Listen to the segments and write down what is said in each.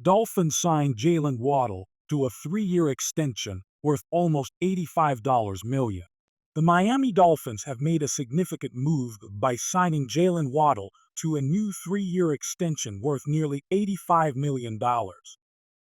Dolphins signed Jaylen Waddle to a 3-year extension worth almost $85 million. The Miami Dolphins have made a significant move by signing Jaylen Waddle to a new 3-year extension worth nearly $85 million.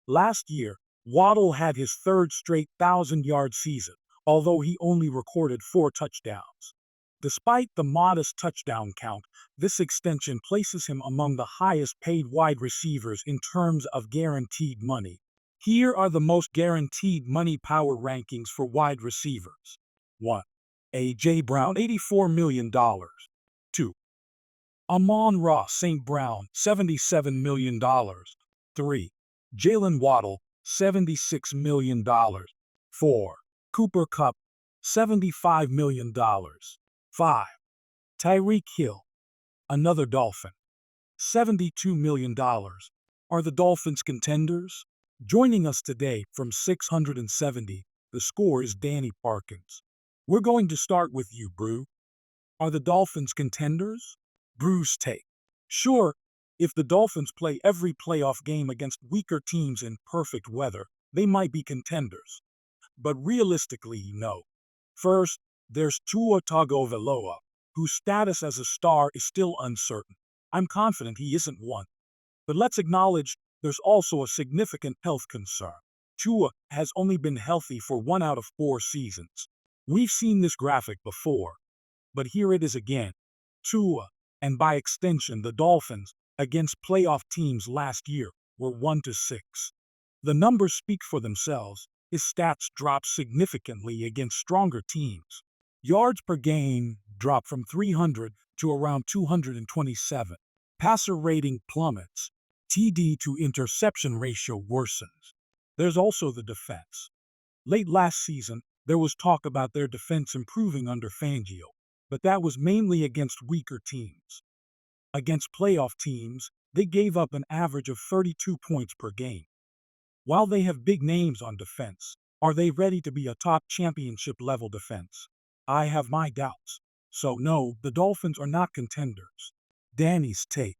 Last year, Waddle had his third straight 1,000-yard season, although he only recorded 4 touchdowns. Despite the modest touchdown count, this extension places him among the highest-paid wide receivers in terms of guaranteed money. Here are the most guaranteed money power rankings for wide receivers. 1. A.J. Brown, $84 million. 2. Amon-Ra St. Brown, $77 million. 3. Jaylen Waddle, $76 million. 4. Cooper Kupp, $75 million. 5. Tyreek Hill, another Dolphin, $72 million. Are the Dolphins contenders? Joining us today from 670, the score is Danny Parkins. We're going to start with you, Brew. Are the Dolphins contenders? Brew's take. Sure, if the Dolphins play every playoff game against weaker teams in perfect weather, they might be contenders. But realistically, no. First, there's Tua Tagovailoa, whose status as a star is still uncertain. I'm confident he isn't one. But let's acknowledge there's also a significant health concern. Tua has only been healthy for 1 out of 4 seasons. We've seen this graphic before, but here it is again. Tua, and by extension the Dolphins, against playoff teams last year were 1-6. The numbers speak for themselves. His stats dropped significantly against stronger teams. Yards per game dropped from 300 to around 227. Passer rating plummets. TD to interception ratio worsens. There's also the defense. Late last season, there was talk about their defense improving under Fangio, but that was mainly against weaker teams. Against playoff teams, they gave up an average of 32 points per game. While they have big names on defense, are they ready to be a top championship-level defense? I have my doubts. So no, the Dolphins are not contenders. Danny's take.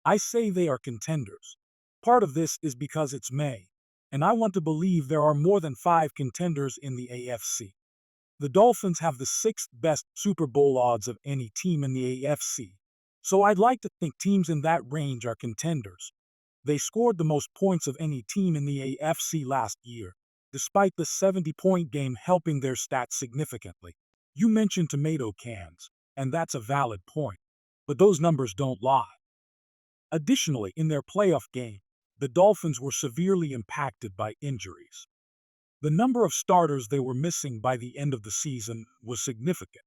I say they are contenders. Part of this is because it's May, and I want to believe there are more than 5 contenders in the AFC. The Dolphins have the 6th best Super Bowl odds of any team in the AFC, so I'd like to think teams in that range are contenders. They scored the most points of any team in the AFC last year, despite the 70-point game helping their stats significantly. You mentioned tomato cans, and that's a valid point, but those numbers don't lie. Additionally, in their playoff game, the Dolphins were severely impacted by injuries. The number of starters they were missing by the end of the season was significant.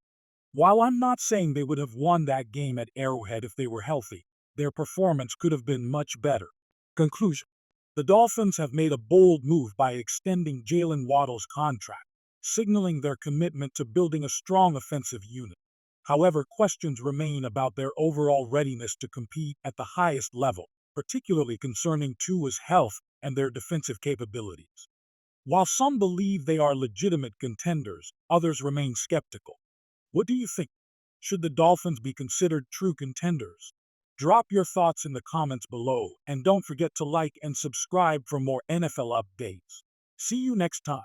While I'm not saying they would have won that game at Arrowhead if they were healthy, their performance could have been much better. Conclusion. The Dolphins have made a bold move by extending Jaylen Waddle's contract, signaling their commitment to building a strong offensive unit. However, questions remain about their overall readiness to compete at the highest level, particularly concerning Tua's health and their defensive capabilities. While some believe they are legitimate contenders, others remain skeptical. What do you think? Should the Dolphins be considered true contenders? Drop your thoughts in the comments below, and don't forget to like and subscribe for more NFL updates. See you next time.